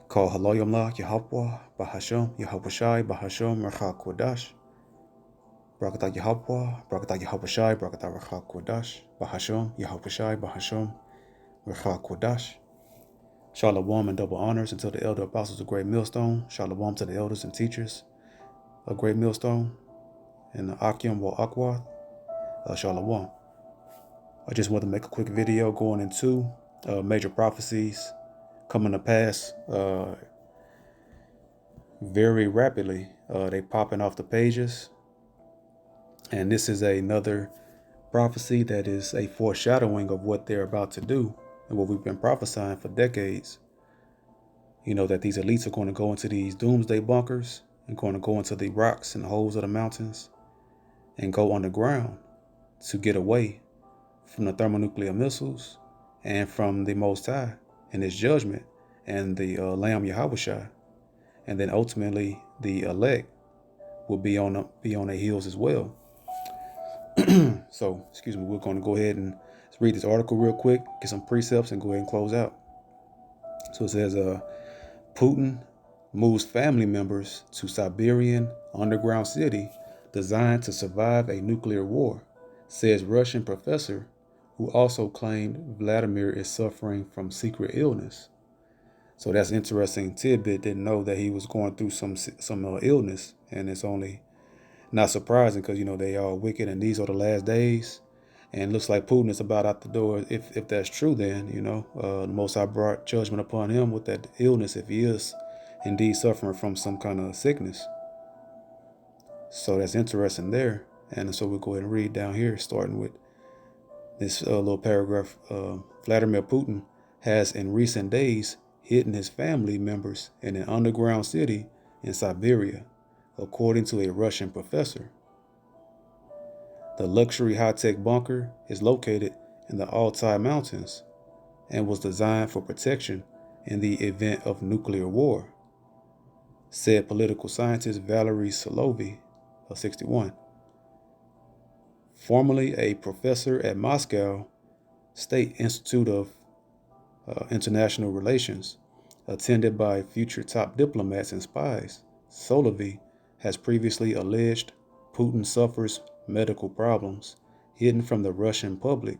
called Haloyamla Yahweh Bahasham Yahweh Bahasham Racha Kodash. Brakata Yahweh, Brakata Yahweh Brakata Racha Kodash, Bahasham Yahweh Bahasham Racha Kodash. Shalom and double honors unto the elder apostles of Great Millstone. Shalom to the elders and teachers of Great Millstone. And the Akim Wa Akwa. Shalom. I just want to make a quick video going into major prophecies coming to pass very rapidly. They popping off the pages. And this is another prophecy that is a foreshadowing of what they're about to do and what we've been prophesying for decades. You know, that these elites are going to go into these doomsday bunkers and going to go into the rocks and holes of the mountains and go underground to get away from the thermonuclear missiles and from the Most High and His judgment and the Lamb Yahushua. And then ultimately the elect will be on their heels as well. So, excuse me, we're going to go ahead and read this article real quick, get some precepts, and go ahead and close out. So it says, Putin moves family members to Siberian underground city designed to survive a nuclear war, says Russian professor who also claimed Vladimir is suffering from secret illness. So that's interesting tidbit. Didn't know that he was going through some illness, and it's only not surprising because, you know, they are wicked and these are the last days. And it looks like Putin is about out the door. If that's true, then, you know, the Most High brought judgment upon him with that illness if he is indeed suffering from some kind of sickness. So that's interesting there. And so we'll go ahead and read down here, starting with this little paragraph. Vladimir Putin has in recent days hidden his family members in an underground city in Siberia, according to a Russian professor. The luxury high-tech bunker is located in the Altai Mountains and was designed for protection in the event of nuclear war, said political scientist Valery Solovey, 61. Formerly a professor at Moscow State Institute of International Relations, attended by future top diplomats and spies, Solovey has previously alleged Putin suffers medical problems hidden from the Russian public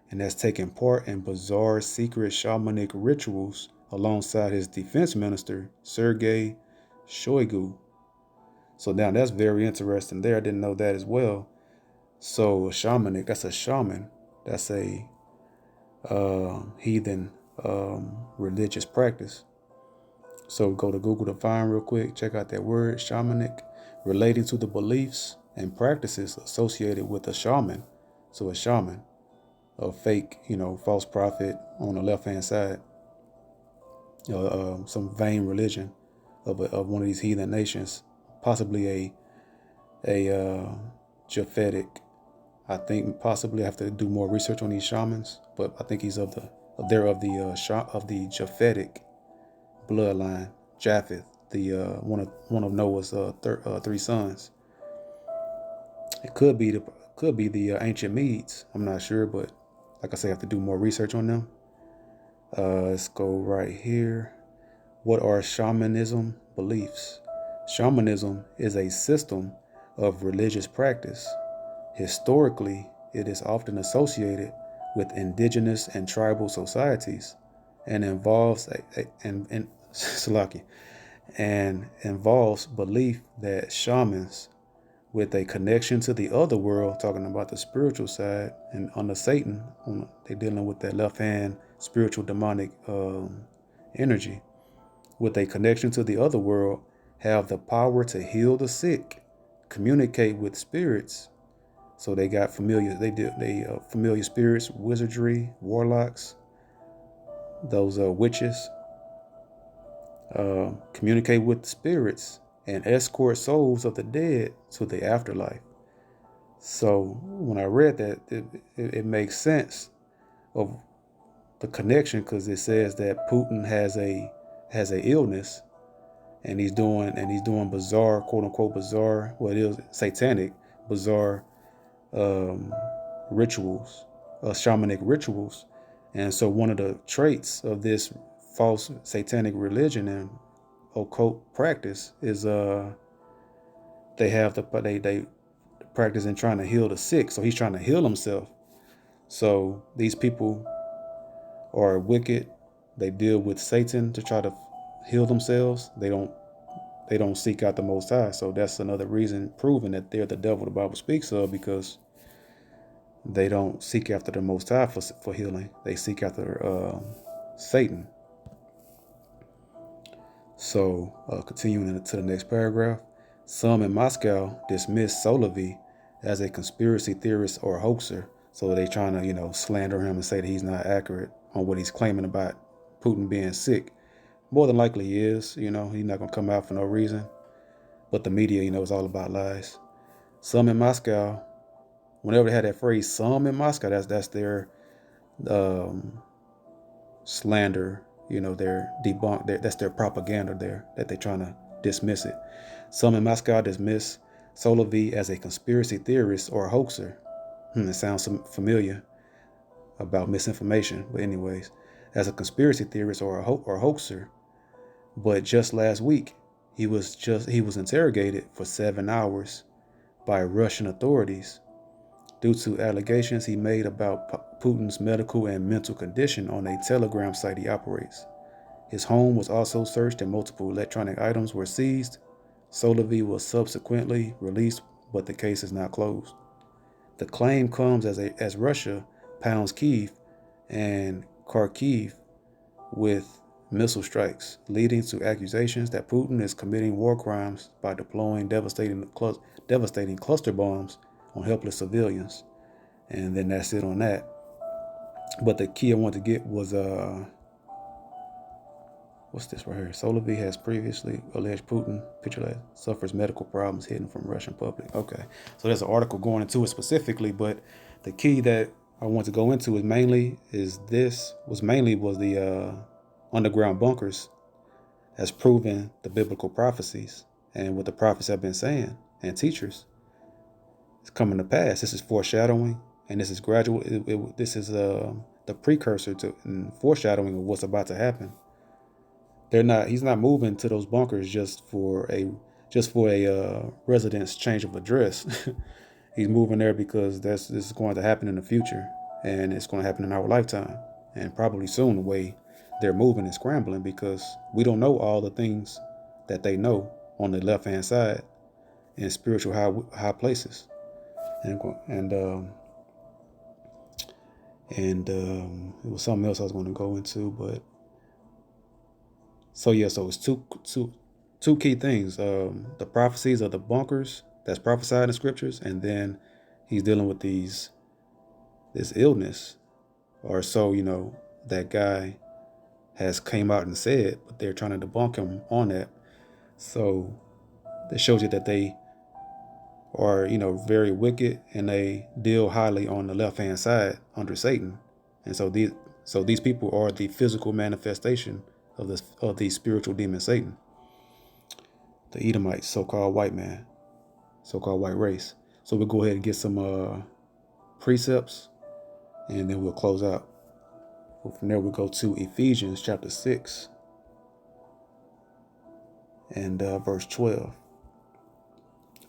and has taken part in bizarre secret shamanic rituals alongside his defense minister, Sergei Shoigu. So now that's very interesting there. I didn't know that as well. So a shamanic, that's a shaman. That's a heathen religious practice. So go to Google to find real quick, check out that word, shamanic, relating to the beliefs and practices associated with a shaman. So a shaman, a fake, you know, false prophet on the left-hand side, some vain religion of one of these heathen nations, possibly a Japhetic. I think possibly I have to do more research on these shamans, but I think he's of the Japhetic bloodline, Japheth, the one of Noah's three sons. It could be the ancient Medes. I'm not sure, but like I say, I have to do more research on them. Let's go right here. What are shamanism beliefs? Shamanism is a system of religious practice. Historically, it is often associated with indigenous and tribal societies and involves involves belief that shamans with a connection to the other world, talking about the spiritual side, and under Satan, they're dealing with that left hand spiritual demonic energy, with a connection to the other world, have the power to heal the sick, communicate with spirits. So they got familiar spirits, wizardry, warlocks, those witches, communicate with spirits and escort souls of the dead to the afterlife. So when I read that, it makes sense of the connection, because it says that Putin has a illness, and he's doing bizarre, quote unquote bizarre, well, it is satanic, bizarre rituals, shamanic rituals. And so one of the traits of this false satanic religion and occult practice is they have they practice in trying to heal the sick. So he's trying to heal himself. So these people are wicked. They deal with Satan to try to heal themselves. They don't seek out the Most High. So that's another reason proving that they're the devil the Bible speaks of, because they don't seek after the Most High for healing. They seek after Satan. So continuing to the next paragraph, some in Moscow dismiss Solovey as a conspiracy theorist or a hoaxer. So they trying to, slander him and say that he's not accurate on what he's claiming about Putin being sick. More than likely he is, he's not going to come out for no reason. But the media, is all about lies. Some in Moscow, whenever they had that phrase, some in Moscow, that's their slander, their debunk, that's their propaganda there, that they're trying to dismiss it. Some in Moscow dismiss Solovey as a conspiracy theorist or a hoaxer. It sounds familiar about misinformation, but anyways, as a conspiracy theorist or a hoaxer. But just last week, he was interrogated for 7 hours by Russian authorities due to allegations he made about Putin's medical and mental condition on a Telegram site he operates. His home was also searched and multiple electronic items were seized. Solovey was subsequently released, but the case is not closed. The claim comes as Russia pounds Kyiv and Kharkiv with missile strikes, leading to accusations that Putin is committing war crimes by deploying devastating cluster bombs on helpless civilians. And then that's it on that. But the key I want to get was what's this right here? Solovey has previously alleged Putin suffers medical problems hidden from Russian public. Okay, so there's an article going into it specifically, but the key that I want to go into was the underground bunkers has proven the biblical prophecies and what the prophets have been saying and teachers. It's coming to pass. This is foreshadowing, and this is gradual. This is the precursor to and foreshadowing of what's about to happen. He's not moving to those bunkers just for a residence change of address. He's moving there because this is going to happen in the future, and it's going to happen in our lifetime, and probably soon. The way they're moving and scrambling, because we don't know all the things that they know on the left-hand side in spiritual high places, and it was something else I was going to go into, but. So it's two key things. The prophecies of the bunkers that's prophesied in the scriptures, and then he's dealing with this illness, or so that guy has came out and said, but they're trying to debunk him on that. So that shows you that they are very wicked, and they deal highly on the left hand side under Satan, and so these people are the physical manifestation of the spiritual demon Satan, the Edomites, so-called white man, so-called white race. So we'll go ahead and get some precepts, and then we'll close out. From there we'll go to Ephesians chapter 6 and verse 12.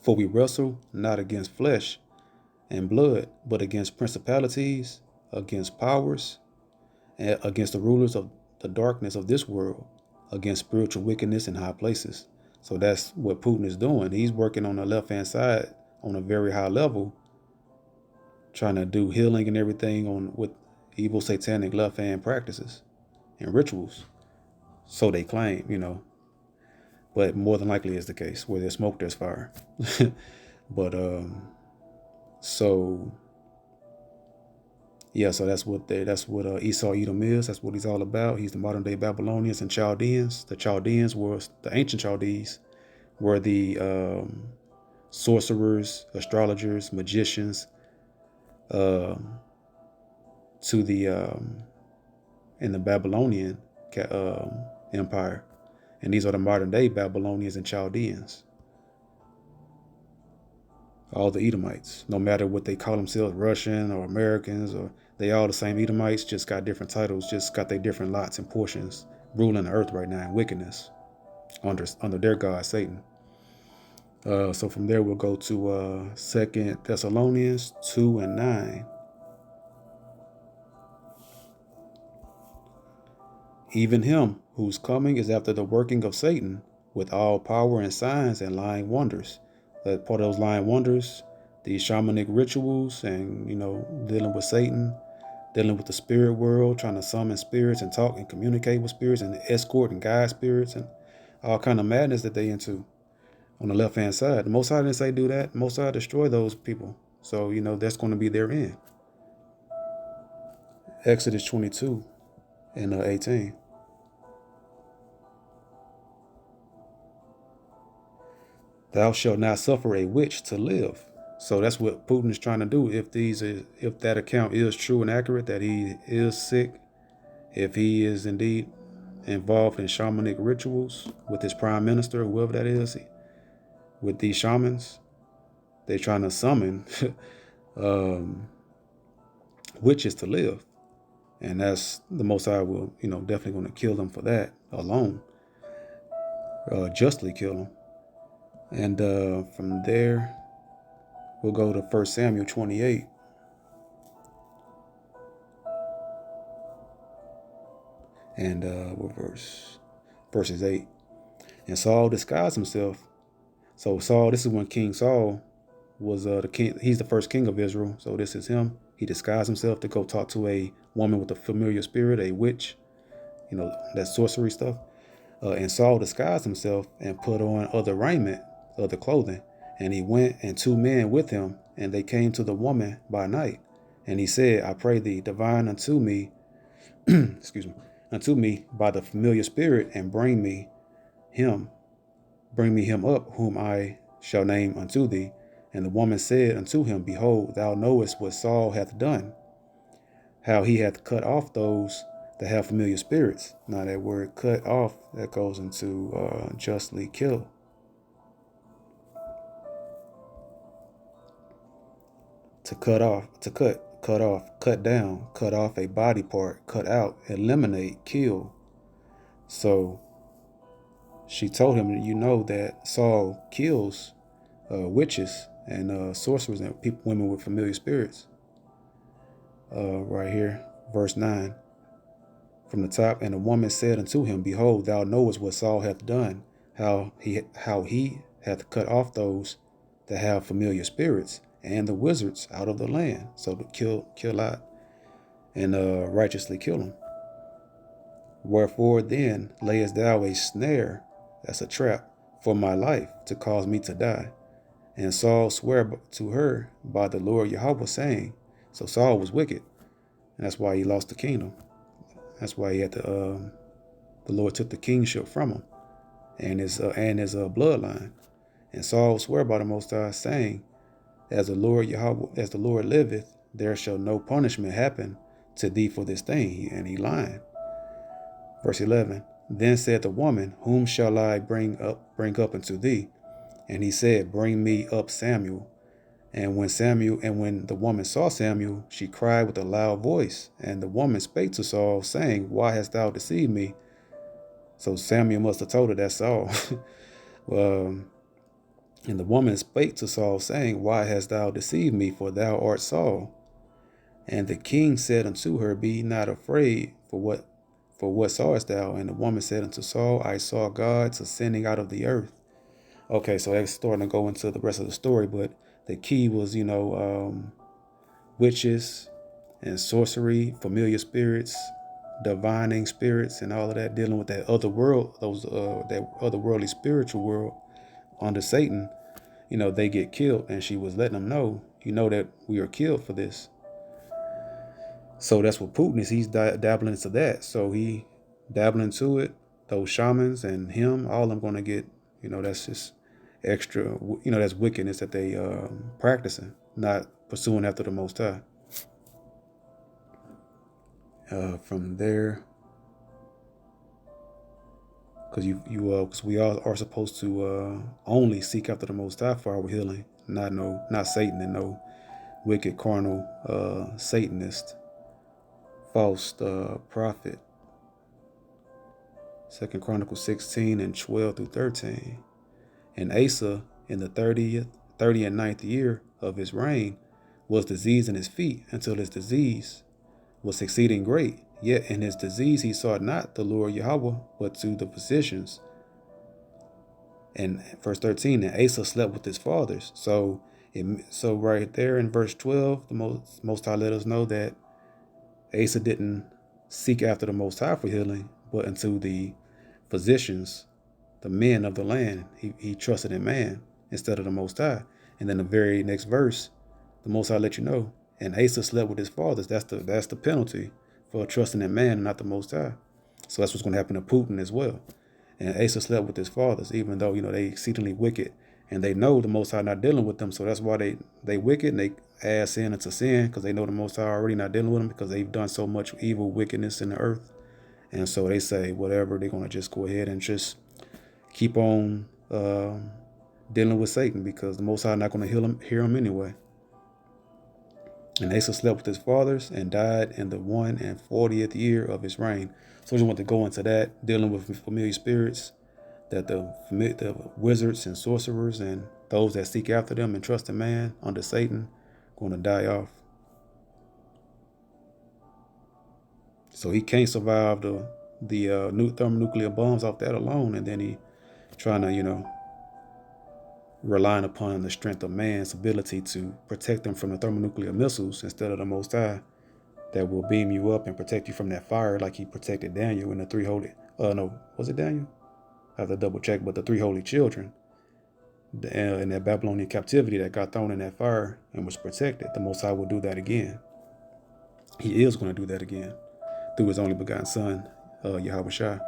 For we wrestle not against flesh and blood, but against principalities, against powers, and against the rulers of the darkness of this world, against spiritual wickedness in high places. So that's what Putin is doing. He's working on the left-hand side on a very high level, trying to do healing and everything with evil satanic left-hand practices and rituals. So they claim, but more than likely is the case. Where there's smoke, there's fire. But so that's what Esau Edom is. That's what he's all about. He's the modern day Babylonians and Chaldeans. The ancient Chaldees were the sorcerers, astrologers, magicians in the Babylonian empire, and these are the modern day Babylonians and Chaldeans. All the Edomites, no matter what they call themselves, Russian or Americans, or they all the same Edomites, just got different titles, just got their different lots and portions ruling the earth right now in wickedness under their god Satan. So from there we'll go to 2 Thessalonians 2:9. Even him whose coming is after the working of Satan with all power and signs and lying wonders. That part of those lying wonders, these shamanic rituals and, dealing with Satan, dealing with the spirit world, trying to summon spirits and talk and communicate with spirits and escort and guide spirits and all kind of madness that they into on the left-hand side. The Most High didn't say do that. The Most High destroy those people. So, that's going to be their end. Exodus 22 and 18. Thou shalt not suffer a witch to live. So that's what Putin is trying to do. If that account is true and accurate, that he is sick, if he is indeed involved in shamanic rituals with his prime minister, whoever that is, with these shamans, they're trying to summon witches to live. And that's the Most High will, definitely going to kill them for that alone. Justly kill them. And from there, we'll go to 1 Samuel 28. And what verses 8. And Saul disguised himself. So Saul, this is when King Saul was the king. He's the first king of Israel. So this is him. He disguised himself to go talk to a woman with a familiar spirit, a witch, that sorcery stuff. And Saul disguised himself and put on other raiment, other clothing. And he went and 2 men with him, and they came to the woman by night. And he said, I pray thee, divine unto me, excuse me, unto me by the familiar spirit, and bring me him up, whom I shall name unto thee. And the woman said unto him, Behold, thou knowest what Saul hath done, how he hath cut off those that have familiar spirits. Now that word cut off, that goes into justly kill. To cut off, cut down, cut off a body part, cut out, eliminate, kill. So she told him, that Saul kills witches and sorcerers and women with familiar spirits. Right here, verse 9 from the top. And the woman said unto him, Behold, thou knowest what Saul hath done, how he hath cut off those that have familiar spirits and the wizards out of the land. So to kill out and righteously kill them. Wherefore then layest thou a snare, that's a trap, for my life, to cause me to die. And Saul sware to her by the Lord Yahweh, saying, so Saul was wicked, and that's why he lost the kingdom. That's why he had the Lord took the kingship from him and his bloodline. And Saul sware by the Most High, saying, as the Lord Yahweh, as the Lord liveth, there shall no punishment happen to thee for this thing. And he lying. Verse 11. Then said the woman, Whom shall I bring up unto thee? And he said, Bring me up Samuel. And when the woman saw Samuel, she cried with a loud voice. And the woman spake to Saul, saying, Why hast thou deceived me? So Samuel must have told her that's Saul. And the woman spake to Saul, saying, Why hast thou deceived me? For thou art Saul. And the king said unto her, Be not afraid, for what sawest thou? And the woman said unto Saul, I saw gods ascending out of the earth. Okay, so that's starting to go into the rest of the story, but the key was, witches and sorcery, familiar spirits, divining spirits, and all of that, dealing with that other world, that otherworldly spiritual world under Satan. They get killed, and she was letting them know, that we are killed for this. So that's what Putin is. He's dabbling into that. So he dabbling into it. Those shamans and him, all of them going to get, that's just extra, that's wickedness that they practicing, not pursuing after the Most High. From there, because we all are supposed to only seek after the Most High for our healing, not Satan and no wicked carnal Satanist, false prophet. Second Chronicles 16 and 12 through 13. And Asa, in the 30 and ninth year of his reign, was diseased in his feet until his disease was exceeding great. Yet in his disease he sought not the Lord Yahweh, but to the physicians. And verse 13, and Asa slept with his fathers. So right there in verse 12, the Most High let us know that Asa didn't seek after the Most High for healing, but unto the physicians, the men of the land. He trusted in man instead of the Most High. And then the very next verse, the Most High let you know, and Asa slept with his fathers. That's the penalty for trusting in man and not the Most High. So that's what's going to happen to Putin as well. And Asa slept with his fathers, even though, they exceedingly wicked. And they know the Most High not dealing with them. So that's why they wicked, and they add sin into sin, because they know the Most High already not dealing with them, because they've done so much evil wickedness in the earth. And so they say, whatever, they're going to just go ahead and just keep on dealing with Satan, because the Most High not going to hear him anyway. And Asa slept with his fathers and died in the 140th year of his reign. So I just want to go into that, dealing with familiar spirits, that the wizards and sorcerers and those that seek after them and trust in man under Satan going to die off. So he can't survive the thermonuclear bombs off that alone, and then he trying to relying upon the strength of man's ability to protect them from the thermonuclear missiles instead of the Most High that will beam you up and protect you from that fire, like he protected Daniel in the three holy. No, was it Daniel? I have to double check, but the three holy children in that Babylonian captivity that got thrown in that fire and was protected. The Most High will do that again. He is going to do that again through his only begotten Son, Yahweh Shai.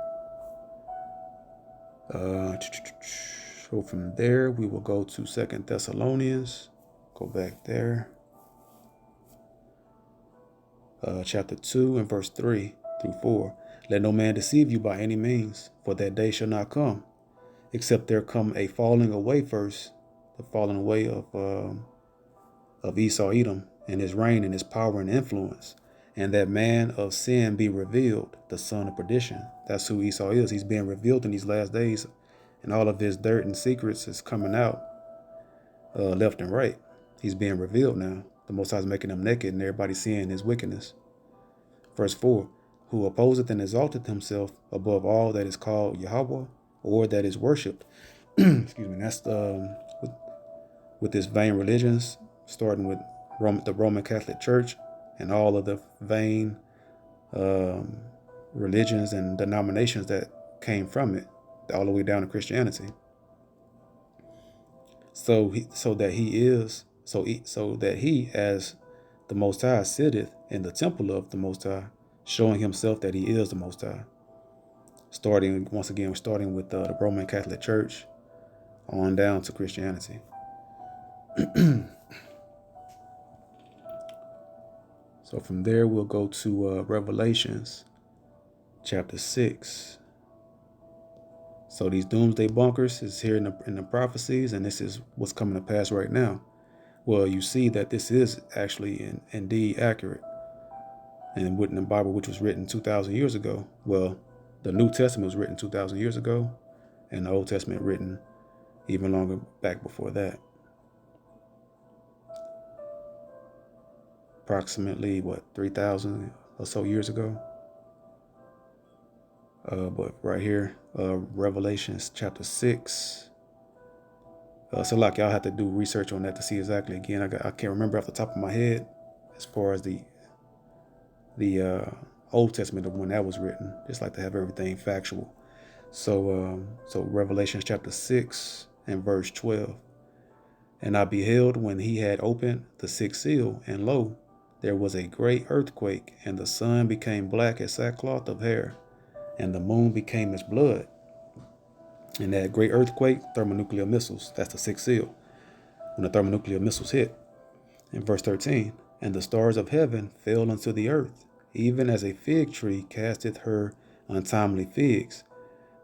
So from there, we will go to 2 Thessalonians. Go back there. Chapter 2 and verse 3 through 4. Let no man deceive you by any means, for that day shall not come, except there come a falling away first, the falling away of Esau Edom, and his reign and his power and influence, and that man of sin be revealed, the son of perdition. That's who Esau is. He's being revealed in these last days, and all of his dirt and secrets is coming out left and right. He's being revealed now. The Most High is making him naked, and everybody's seeing his wickedness. Verse 4, who opposeth and exalteth himself above all that is called Yahweh, or that is worshipped. Excuse me. That's with this vain religions, starting with the Roman Catholic Church and all of the vain religions and denominations that came from it, all the way down to Christianity. So that he, as the Most High, sitteth in the temple of the Most High, showing himself that he is the Most High. Starting with the Roman Catholic Church on down to Christianity. So from there, we'll go to Revelations chapter 6. So these doomsday bunkers is here in the prophecies, and this is what's coming to pass right now. Well, you see that this is actually indeed accurate. And written in the Bible, which was written 2,000 years ago. Well, the New Testament was written 2,000 years ago, and the Old Testament written even longer back before that. Approximately, 3,000 or so years ago. But right here, Revelations chapter 6. So like y'all have to do research on that to see exactly. Again, I can't remember off the top of my head as far as the Old Testament of when that was written. Just like to have everything factual. So Revelation chapter 6 and verse 12. And I beheld when he had opened the sixth seal, and lo, there was a great earthquake, and the sun became black as sackcloth of hair, and the moon became as blood. And that great earthquake, thermonuclear missiles, that's the sixth seal, when the thermonuclear missiles hit. In verse 13, and the stars of heaven fell unto the earth, even as a fig tree casteth her untimely figs.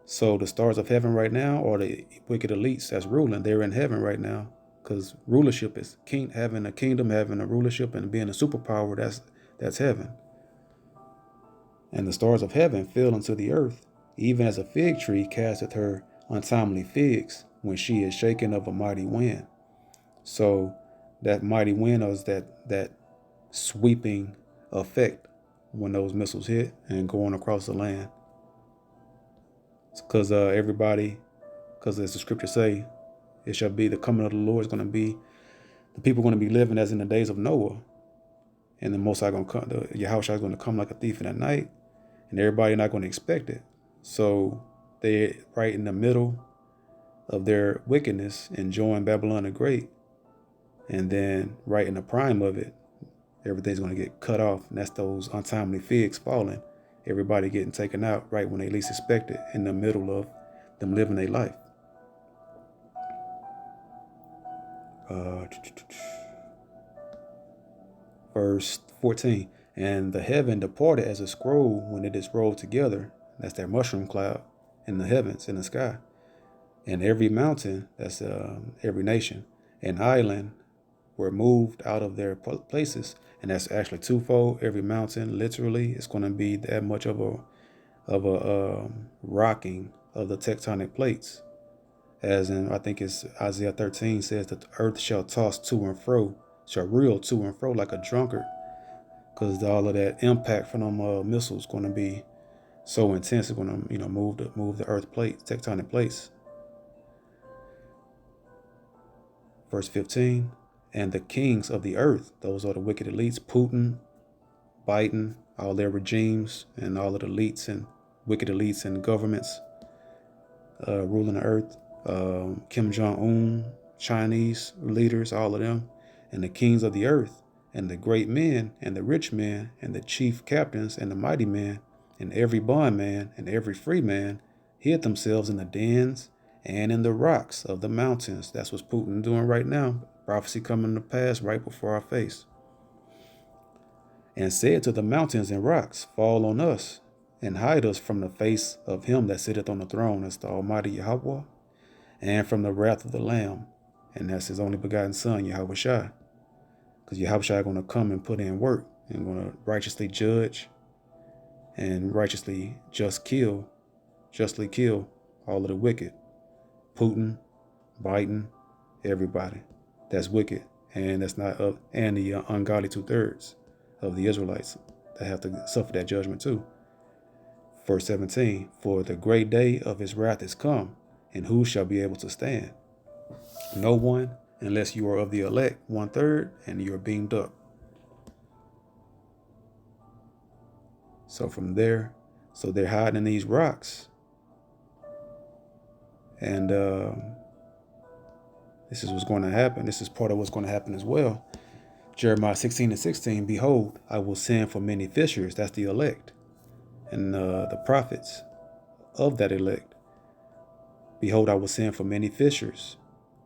So the stars of heaven right now are the wicked elites that's ruling. They're in heaven right now, because rulership is having a kingdom, having a rulership, and being a superpower. That's heaven. And the stars of heaven fell unto the earth, even as a fig tree casteth her untimely figs when she is shaken of a mighty wind. So that mighty wind is that sweeping effect when those missiles hit and going across the land. Because because as the scriptures say, it shall be the coming of the Lord is going to be, the people are going to be living as in the days of Noah. And the Most High going to come, the Yahushua is going to come like a thief in the night, and everybody not going to expect it. So they're right in the middle of their wickedness, enjoying Babylon the Great. And then right in the prime of it, everything's going to get cut off. And that's those untimely figs falling. Everybody getting taken out right when they least expect it, in the middle of them living their life. Verse 14. And the heaven departed as a scroll when it is rolled together. That's that mushroom cloud in the heavens, in the sky. And every mountain, that's every nation, and island were moved out of their places. And that's actually twofold. Every mountain, literally, is going to be that much of a rocking of the tectonic plates. As in, I think it's Isaiah 13 says that the earth shall toss to and fro, shall reel to and fro like a drunkard, because all of that impact from them missiles going to be so intense. It's going to move the earth plates, tectonic plates. Verse 15. And the kings of the earth, those are the wicked elites, Putin, Biden, all their regimes, and all of the elites and wicked elites and governments ruling the earth. Kim Jong-un, Chinese leaders, all of them, and the kings of the earth, and the great men, and the rich men, and the chief captains, and the mighty men, and every bondman, and every free man, hid themselves in the dens and in the rocks of the mountains. That's what Putin doing right now. Prophecy coming to pass right before our face. And said to the mountains and rocks, fall on us, and hide us from the face of him that sitteth on the throne, that's the Almighty Yahweh, and from the wrath of the Lamb, and that's his only begotten Son, Yahushua. Because Yahushua is going to come and put in work, and going to righteously judge and righteously justly kill all of the wicked. Putin, Biden, everybody that's wicked, and that's not up, and the ungodly 2/3 of the Israelites that have to suffer that judgment too. Verse 17, for the great day of his wrath is come, and who shall be able to stand? No one, unless you are of the elect, 1/3, and you're beamed up. So from there, so they're hiding in these rocks. And this is what's going to happen. This is part of what's going to happen as well. Jeremiah 16:16, behold, I will send for many fishers, that's the elect, and the prophets of that elect. Behold, I will send for many fishers.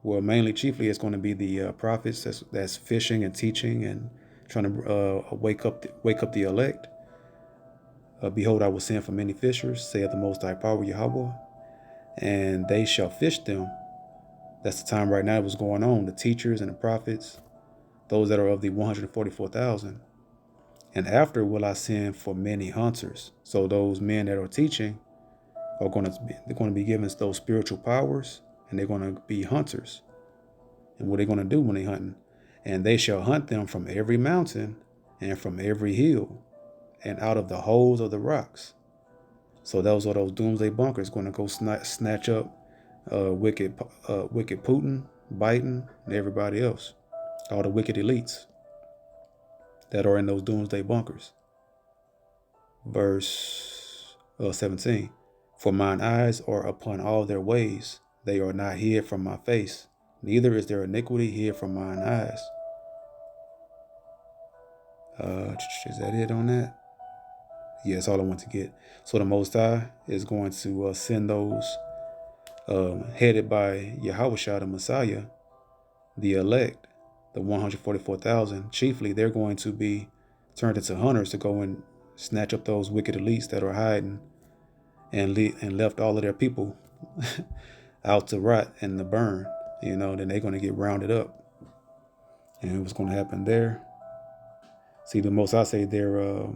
Well, mainly, chiefly, it's going to be the prophets that's fishing and teaching and trying to wake up the elect. Behold, I will send for many fishers, saith the Most High Power Yahweh, and they shall fish them. That's the time right now what's going on. The teachers and the prophets, those that are of the 144,000. And after will I send for many hunters. So those men that are teaching are going to be given those spiritual powers, and they're going to be hunters. And what are they going to do when they're hunting? And they shall hunt them from every mountain and from every hill and out of the holes of the rocks. So those are those doomsday bunkers going to go snatch up wicked Putin, Biden, and everybody else. All the wicked elites that are in those doomsday bunkers. Verse 17. For mine eyes are upon all their ways. They are not hid from my face. Neither is their iniquity hid from mine eyes. Is that it on that? Yeah, that's all I want to get. So the Most High is going to send those headed by Yahushua, the Messiah, the elect, the 144,000. Chiefly, they're going to be turned into hunters to go and snatch up those wicked elites that are hiding and left all of their people out to rot and to burn. Then they're going to get rounded up. And what's going to happen there? See, the Most High say the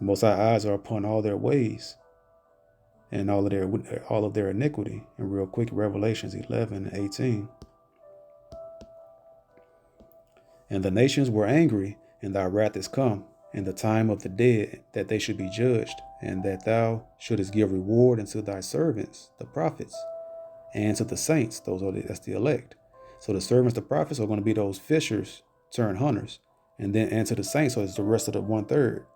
Most High eyes are upon all their ways. and all of their iniquity. And real quick, Revelations 11:18. And the nations were angry, and thy wrath is come, in the time of the dead, that they should be judged, and that thou shouldest give reward unto thy servants, the prophets, and to the saints. That's the elect. So the servants, the prophets, are going to be those fishers turned hunters, and to the saints. So it's the rest of the 1/3.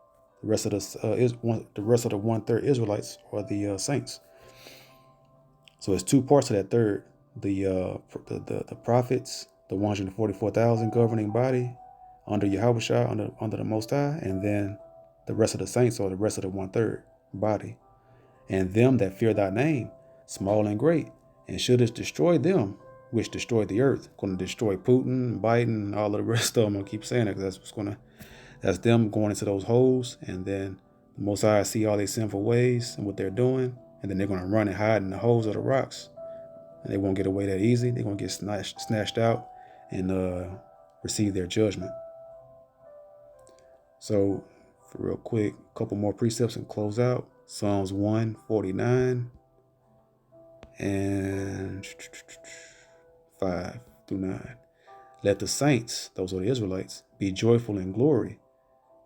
The rest of the rest of the 1/3 Israelites are the saints. So it's two parts of that third: the prophets, the 144,000 governing body under Yahweh under the Most High, and then the rest of the saints, or the rest of the 1/3 body, and them that fear thy name, small and great, and shouldest destroy them which destroy the earth. Going to destroy Putin, Biden, and all of the rest of them. I keep saying it because that's them going into those holes, and then the Most High see all their sinful ways and what they're doing, and then they're going to run and hide in the holes of the rocks, and they won't get away that easy. They're going to get snatched out and receive their judgment. So, for real quick, a couple more precepts and close out. Psalms 149 and 5-9. Let the saints, those are the Israelites, be joyful in glory,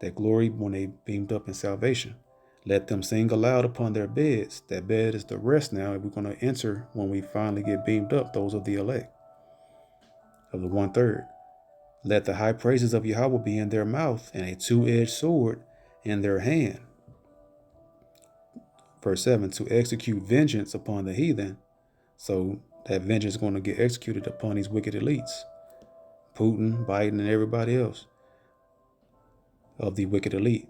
that glory when they beamed up in salvation. Let them sing aloud upon their beds. That bed is the rest now. We're going to enter when we finally get beamed up, those of the elect, of the 1/3. Let the high praises of Yahweh be in their mouth, and a two-edged sword in their hand. Verse 7, to execute vengeance upon the heathen. So that vengeance is going to get executed upon these wicked elites, Putin, Biden, and everybody else of the wicked elite.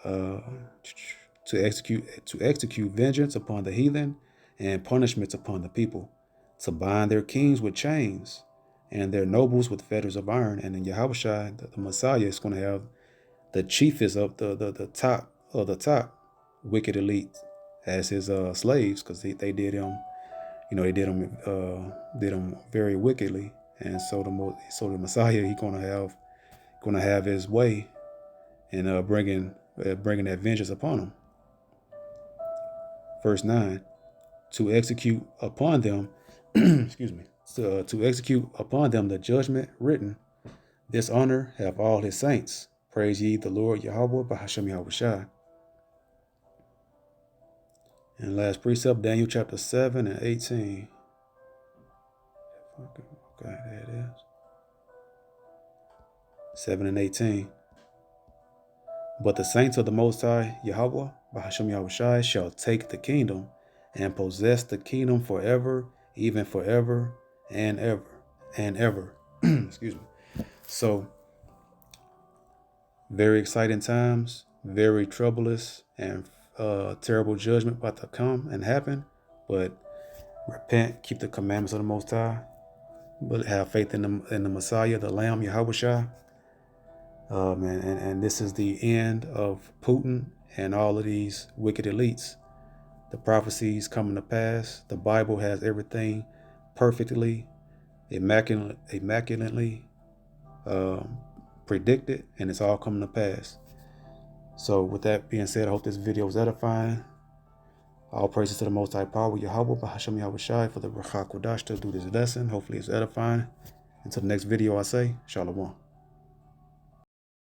To execute vengeance upon the heathen and punishments upon the people, to bind their kings with chains and their nobles with fetters of iron. And in Yahushua, the Messiah, is going to have the chiefest of the top of the top wicked elite as his slaves, because they did him, they did him very wickedly. And so the Messiah, he's going to have his way in bringing that vengeance upon them. Verse 9, to execute upon them, excuse me, to execute upon them the judgment written. This honor have all his saints. Praise ye the Lord Yahweh Bahashem Yahushua. And last precept, Daniel chapter 7:18. Okay, there it is. 7:18. But the saints of the Most High Yahweh Bahashem Yahushua shall take the kingdom and possess the kingdom forever, even forever and ever and ever. Excuse me. So, very exciting times, very troublous and terrible judgment about to come and happen. But repent, keep the commandments of the Most High, but have faith in the Messiah, the Lamb, Yahushua. And this is the end of Putin and all of these wicked elites. The prophecies coming to pass. The Bible has everything perfectly, immaculately predicted, and it's all coming to pass. So with that being said, I hope this video was edifying. All praises to the Most High Power, Yahweh, Bahashem Yahushai, for the Rachak Kodash to do this lesson. Hopefully it's edifying. Until the next video, I say, Shalom.